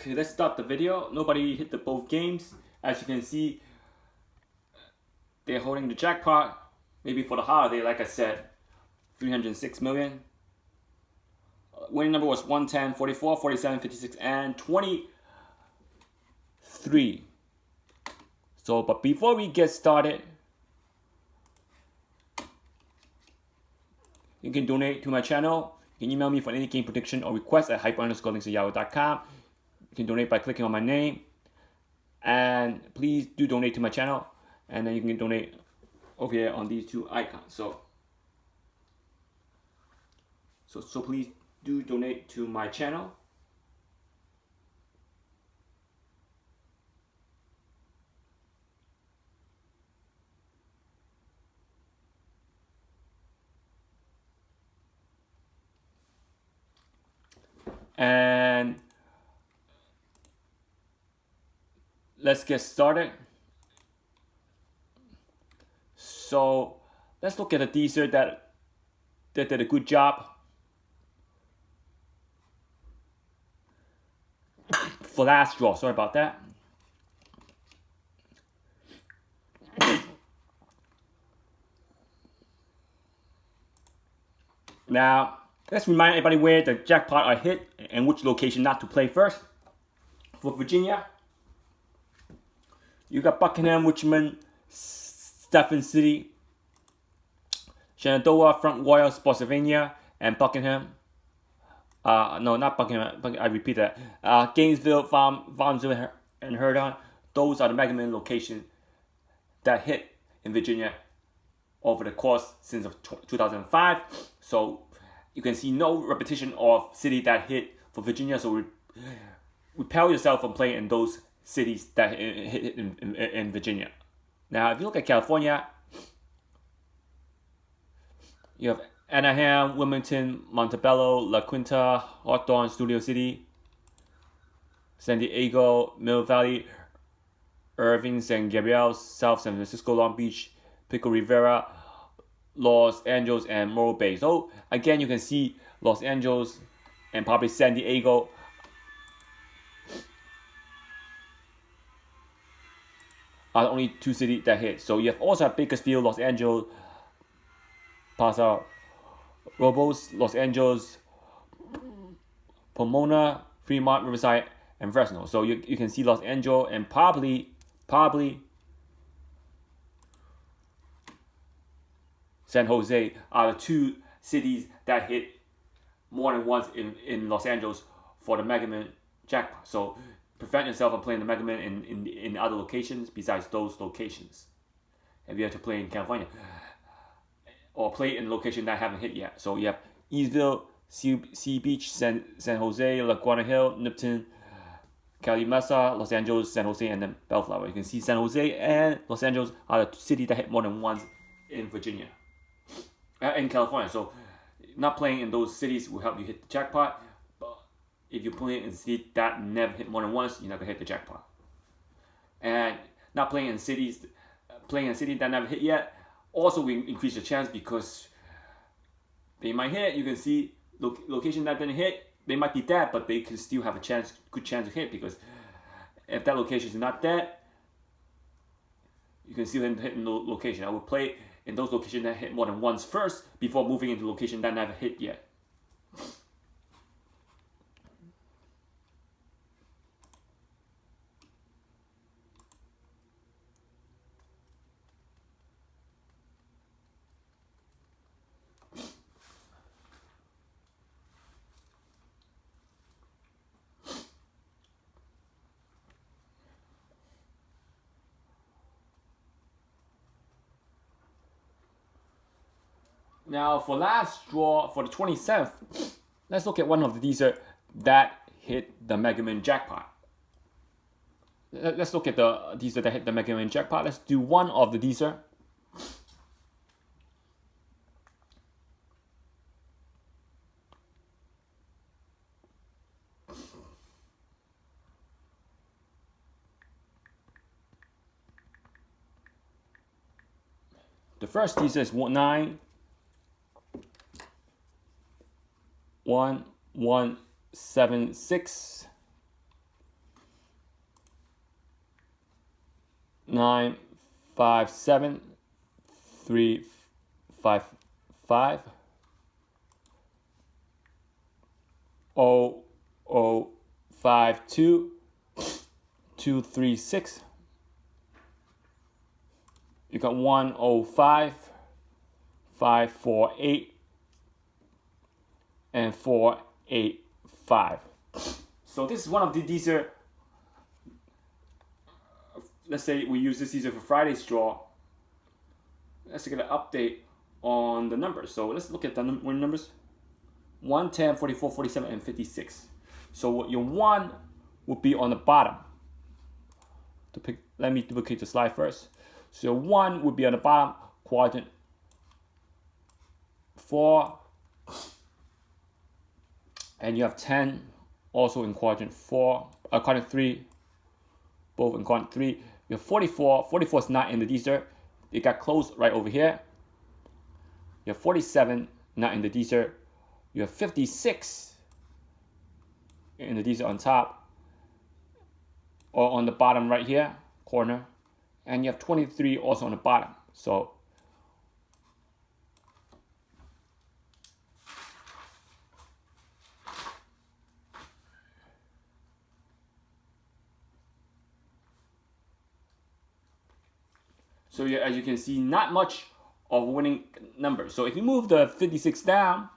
Okay, let's start the video. Nobody hit the both games. As you can see, they're holding the jackpot. Maybe for the holiday, like I said, 306 million. Winning number was 110, 44, 47, 56, and 23. So, but before we get started, you can donate to my channel. You can email me for any game prediction or request at hyper_links@yahoo.com. You can donate by clicking on my name. And please do donate to my channel. And then you can donate over here on these two icons. So please do donate to my channel. And let's get started. So let's look at the Dster that did a good job for last draw. Sorry about that. Now, let's remind everybody where the jackpot are hit and which location not to play first. For Virginia, you got Buckingham, Richmond, Stephen City, Shenandoah, Front Royal, Spotsylvania, and Buckingham. No, not Buckingham. I repeat that. Gainesville, Farmsville, and Herdon. Those are the Mega Man locations that hit in Virginia over the course since of 2005. So you can see no repetition of city that hit for Virginia. So repel yourself from playing in those cities that hit in Virginia. Now, if you look at California, you have Anaheim, Wilmington, Montebello, La Quinta, Hawthorne, Studio City, San Diego, Mill Valley, Irving, San Gabriel, South San Francisco, Long Beach, Pico Rivera, Los Angeles, and Morro Bay. So again, you can see Los Angeles and probably San Diego are the only two cities that hit. So you have also have Bakersfield, Los Angeles, Paso Robles, Los Angeles, Pomona, Fremont, Riverside, and Fresno. So you can see Los Angeles and probably San Jose are the two cities that hit more than once in Los Angeles for the Mega Man jackpot. So prevent yourself from playing the Mega Man in other locations besides those locations. If you have to play in California or play in a location that haven't hit yet. So you have Eastville, Sea Beach, San Jose, Laguna Hill, Nipton, Cali Mesa, Los Angeles, San Jose, and then Bellflower. You can see San Jose and Los Angeles are the cities that hit more than once in Virginia. In California. So not playing in those cities will help you hit the jackpot. But if you play in cities that never hit more than once, you're not gonna hit the jackpot. And not playing in cities that never hit yet also will increase your chance because they might hit. You can see location that didn't hit. They might be dead, but they can still have a good chance to hit, because if that location is not dead, you can still hit in the location. I would play in those locations that hit more than once first before moving into location that never hit yet. Now, for last draw, for the 27th, let's look at one of the Dster that hit the Mega Man jackpot. Let's look at the Dster that hit the Mega Man jackpot. Let's do one of the Dster. The first Dster is 9, 1, 1, 7, 6, 9, 5, 7, 3, 5, 5, 0, 0, 5, 2, 2, 3, 6. You got 1, 0, 5, 5, 4, 8, and 4, 8, 5. So this is one of these are, let's say we use this Dster for Friday's draw. Let's get an update on the numbers. So let's look at the winning numbers. 1, 10, 44, 47, and 56. So your 1 would be on the bottom. Let me duplicate the slide first. So your 1 would be on the bottom, quadrant 4. And you have 10 also in quadrant 4, quadrant 3, both in quadrant 3. You have 44. 44 is not in the Dster. It got closed right over here. You have 47, not in the Dster. You have 56 in the Dster on top, or on the bottom right here, corner. And you have 23 also on the bottom. So as you can see, not much of a winning number. So if you move the 56 down,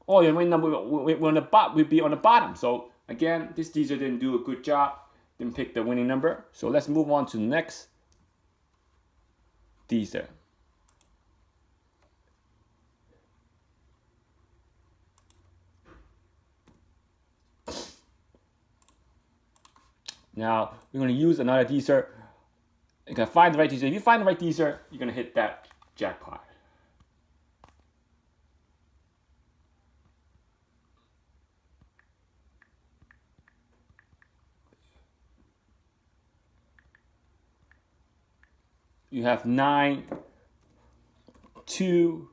your winning number would be on the bottom. So again, this Dster didn't do a good job, didn't pick the winning number. So let's move on to the next Dster. Now we're going to use another Dster. You can find the right Dster. If you find the right Dster, you're going to hit that jackpot. You have 9, 2,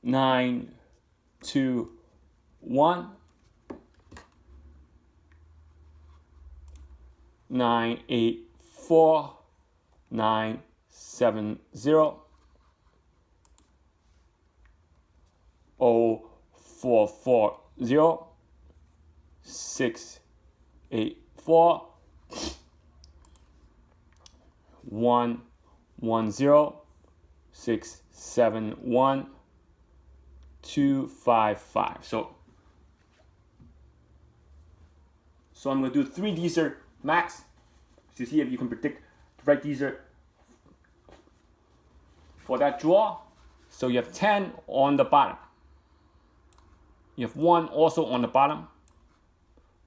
9, 2, 1, 9, 8, 4, 9, 7, 0, 0, 4, 4, 0, 6, 8, 4, 1, 1, 0, 6, 7, 1, 2, 5, 5. So I'm going to do 3 Dster max to see if you can predict the right Dster for that draw. So you have 10 on the bottom. You have 1 also on the bottom.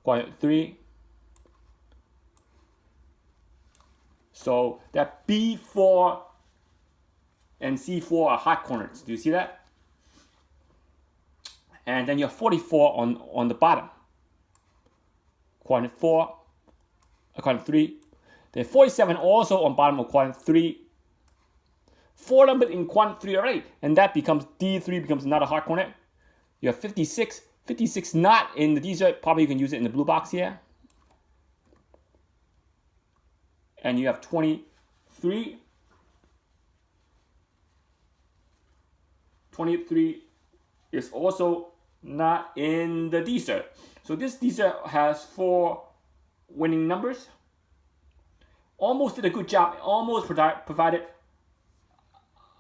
Quadrant 3. So that B4 and C4 are hot corners. Do you see that? And then you have 44 on the bottom. Quadrant 4, quadrant 3. Then 47 also on bottom of quadrant 3. 4 numbers in quadrant 3 already. And that becomes D3 becomes another hot corner. You have 56. 56 not in the Dster. Probably you can use it in the blue box here. And you have 23. 23 is also not in the Dster. So this Dster has 4 winning numbers. Almost did a good job. Almost provided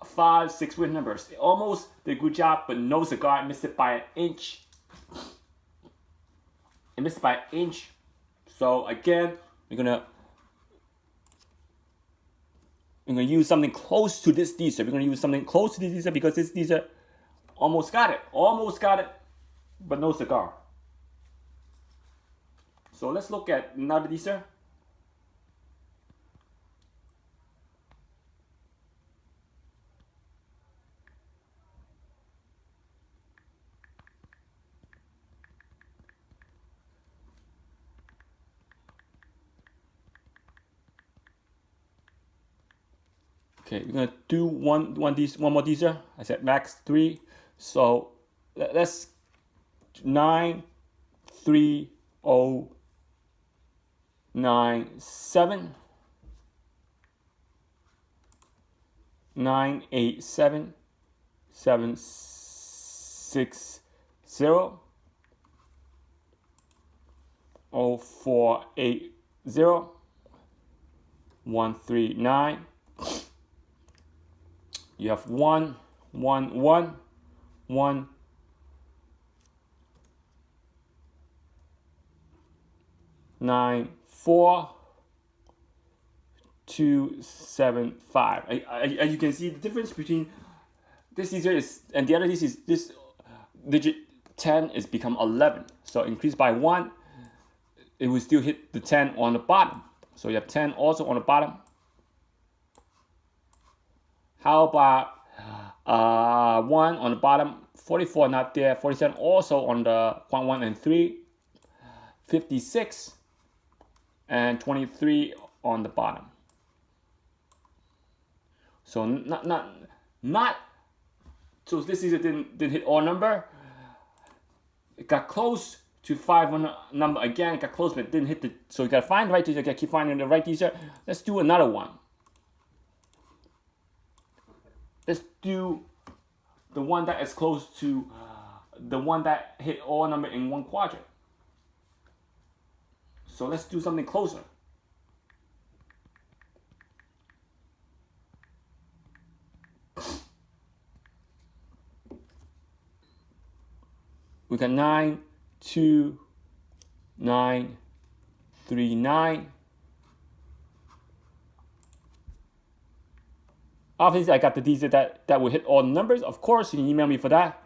5, 6 winning numbers. It almost did a good job, but no cigar. It missed it by an inch. It missed it by an inch. So again, we're gonna use something close to this Dster. We're gonna use something close to this Dster because this Dster almost got it. Almost got it, but no cigar. So let's look at another Dster. Okay, we're gonna do one more Dster. I said max 3. So let's 9, 3, 0, 9, 7. 987 760 0480 139. You have 1 1 1 1 9 4 2 7 5. As you can see, the difference between this digit is and the other digit is this digit 10 is become 11. So increase by 1, it will still hit the 10 on the bottom. So you have 10 also on the bottom. How about 1 on the bottom? 44 not there. 47 also on the 1 and 3. 56 and 23 on the bottom. So not so this is didn't hit all number. It got close to 5 number again. It got close, but it didn't hit the. So you gotta find the right digit. You gotta keep finding the right digit. Let's do another one. Let's do the one that is close to the one that hit all number in one quadrant. So let's do something closer. We got 9 2 9 3 9. Obviously, I got the digit that will hit all the numbers. Of course, you can email me for that.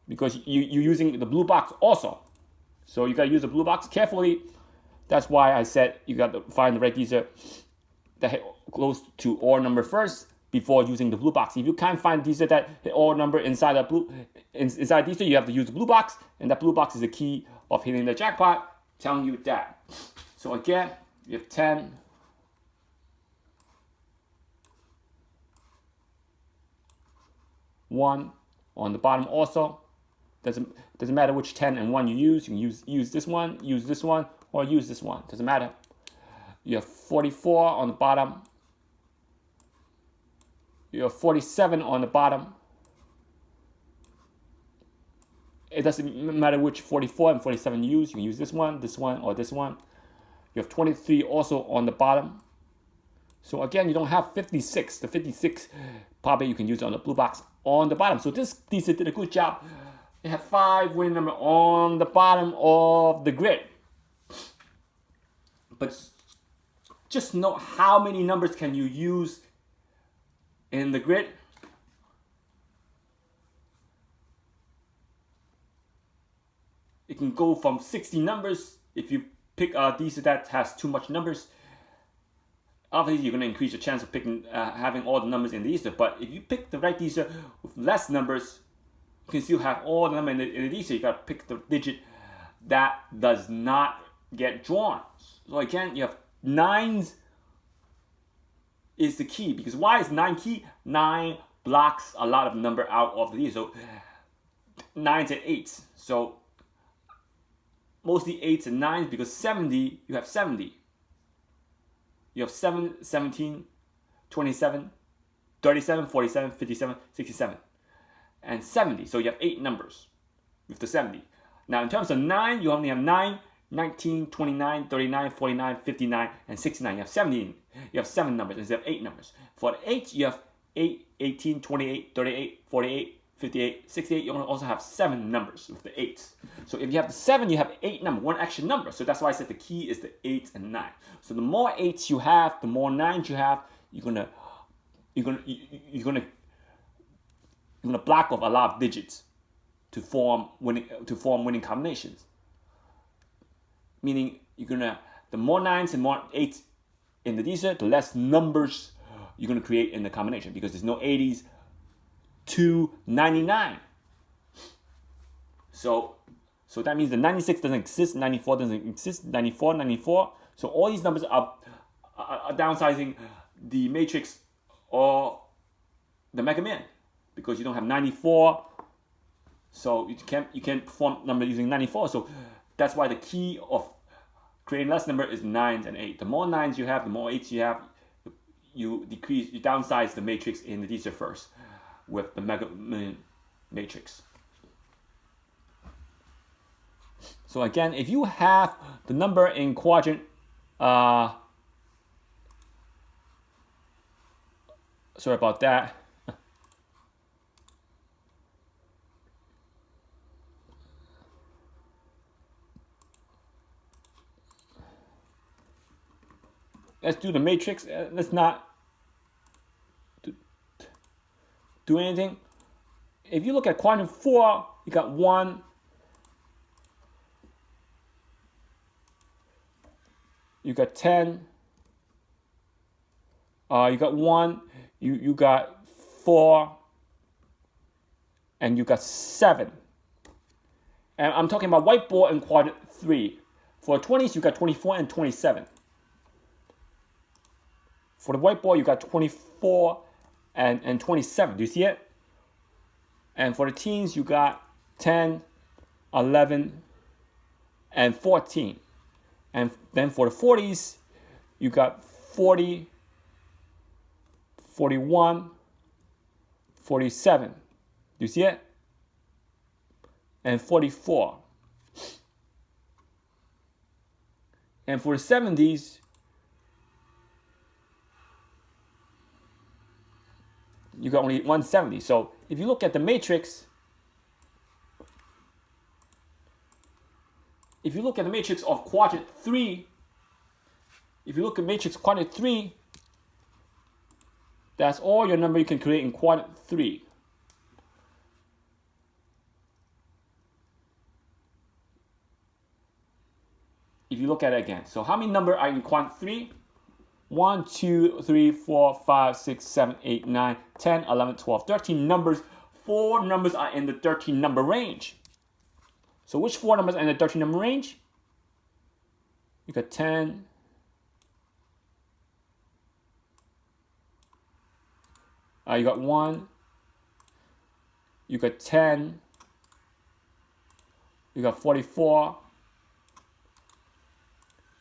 Because you're using the blue box also. So you got to use the blue box carefully. That's why I said you got to find the right digit that hit close to all number first before using the blue box. If you can't find digit that hit all number inside the blue inside digit, you have to use the blue box, and that blue box is the key of hitting the jackpot, telling you that. So again, you have 10, 1 on the bottom also. Doesn't matter which 10 and 1 you use. You can use this one, or use this one. Doesn't matter. You have 44 on the bottom. You have 47 on the bottom. It doesn't matter which 44 and 47 you use. You can use this one, or this one. You have 23 also on the bottom. So again, you don't have 56. The 56 probably you can use on the blue box on the bottom. So this did a good job. They have 5 winning number on the bottom of the grid. But just know how many numbers can you use in the grid. It can go from 60 numbers. If you pick a digit that has too much numbers, obviously you're going to increase your chance of picking having all the numbers in the digit. But if you pick the right digit with less numbers, you can still have all the numbers in the digit. You got to pick the digit that does not get drawn. So again, you have 9s is the key, because why is 9 key? 9 blocks a lot of number out of the digit. So 9s and 8s. So mostly 8s and 9s, because 70, you have 70. You have 7, 17, 27, 37, 47, 57, 67, and 70. So you have 8 numbers with the 70. Now in terms of 9, you only have 9, 19, 29, 39, 49, 59, and 69. You have 17. You have 7 numbers instead of 8 numbers. For the 8, you have 8, 18, 28, 38, 48, 58, 68. You also have 7 numbers with the 8s. So if you have the 7, you have 8 numbers, 1 extra number. So that's why I said the key is the 8 and 9. So the more 8s you have, the more 9s you have, you're gonna block off a lot of digits to form winning combinations. Meaning the more 9s and more 8s in the digit, the less numbers you're gonna create in the combination, because there's no 80s to 99. So that means the 96 doesn't exist, 94 doesn't exist, 94. So all these numbers are downsizing the matrix or the Mega Man, because you don't have 94 So you can't perform number using 94. So that's why the key of creating less number is 9s and 8. The more 9s you have, the more 8s you have, you downsize the matrix in the Dster first with the Mega Million matrix. So again, if you have the number in quadrant, sorry about that. Let's do the matrix. Let's not do anything. If you look at quadrant 4, you got 1. You got 10. You got 1. You got 4. And you got 7. And I'm talking about whiteboard in quadrant 3. For 20s, you got 24 and 27. For the whiteboard, you got 24 and 27. Do you see it? And for the teens, you got 10, 11, and 14. And then for the 40s, you got 40, 41, 47. Do you see it? And 44. And for the 70s, you got only 170. So if you look at the matrix, of quadrant 3, that's all your number you can create in quadrant 3. If you look at it again. So how many numbers are in quadrant 3? 1, 2, 3, 4, 5, 6, 7, 8, 9, 10, 11, 12, 13 numbers. 4 numbers are in the 13 number range. So which 4 numbers are in the 13 number range? You got 10. You got 1. You got 10. You got 44.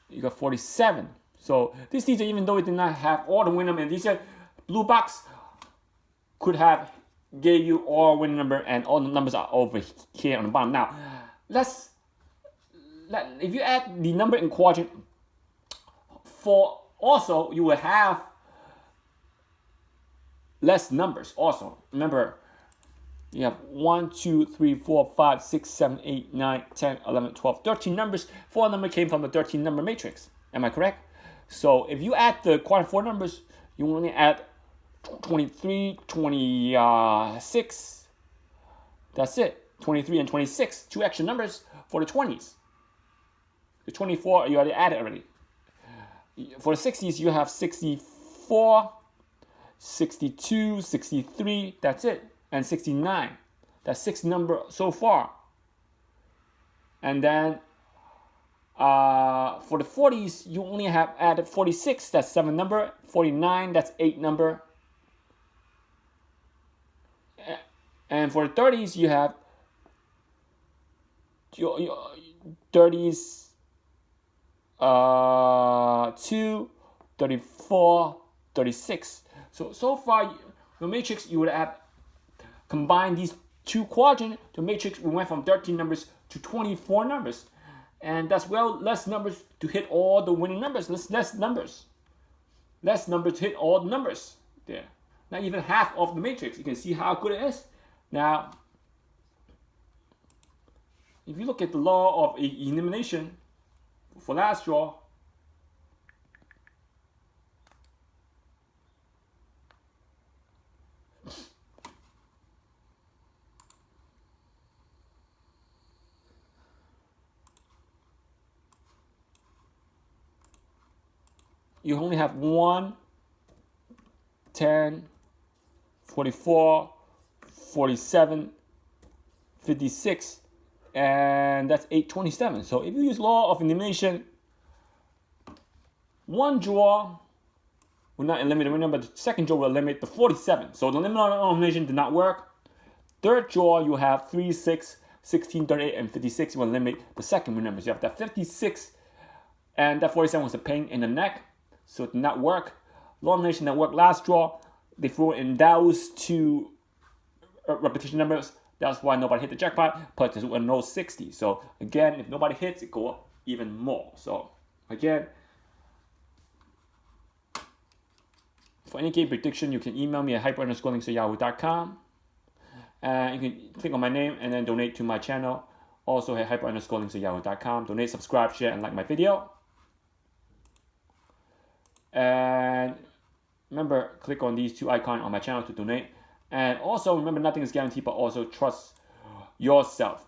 You got 47. So this teacher, even though it did not have all the winning numbers, this blue box could have gave you all winning number, and all the numbers are over here on the bottom. Now, if you add the number in quadrant 4, also you will have less numbers. Also, remember, you have 1, 2, 3, 4, 5, 6, 7, 8, 9, 10, 11, 12, 13 numbers. 4 numbers came from the 13 number matrix. Am I correct? So if you add the quadrant 4 numbers, you only add 23, 26. That's it. 23 and 26. 2 extra numbers for the 20s. The 24 you already added already. For the 60s, you have 64, 62, 63. That's it. And 69. That's 6 number so far. And then for the 40s, you only have added 46. That's 7 number. 49. That's 8 number. And for the 30s, you have your 30s. 2, 34, 36. So far, the matrix, you would have combined these 2 quadrants. The matrix, we went from 13 numbers to 24 numbers. And that's less numbers to hit all the winning numbers. Less numbers. Less numbers to hit all the numbers there. Not even half of the matrix. You can see how good it is. Now, if you look at the law of elimination, for last draw, you only have 1, 10, 44, 47, 56, and that's 827. So if you use law of elimination, 1 draw will not eliminate the winner, but the second draw will eliminate the 47. So the limit of elimination did not work. third draw, you have 3, 6, 16, 38, and 56. You will eliminate the second win number. So you have that 56, and that 47 was a pain in the neck, so it did not work. Law of elimination that worked last draw. They threw in those two repetition numbers. That's why nobody hit the jackpot, but there's no 60. So again, if nobody hits, it go up even more. So again, for any game prediction, you can email me at hyper_links@yahoo.com. And you can click on my name and then donate to my channel. Also at hyper_links@yahoo.com. Donate, subscribe, share, and like my video. And remember, click on these two icons on my channel to donate. And also remember, nothing is guaranteed, but also trust yourself.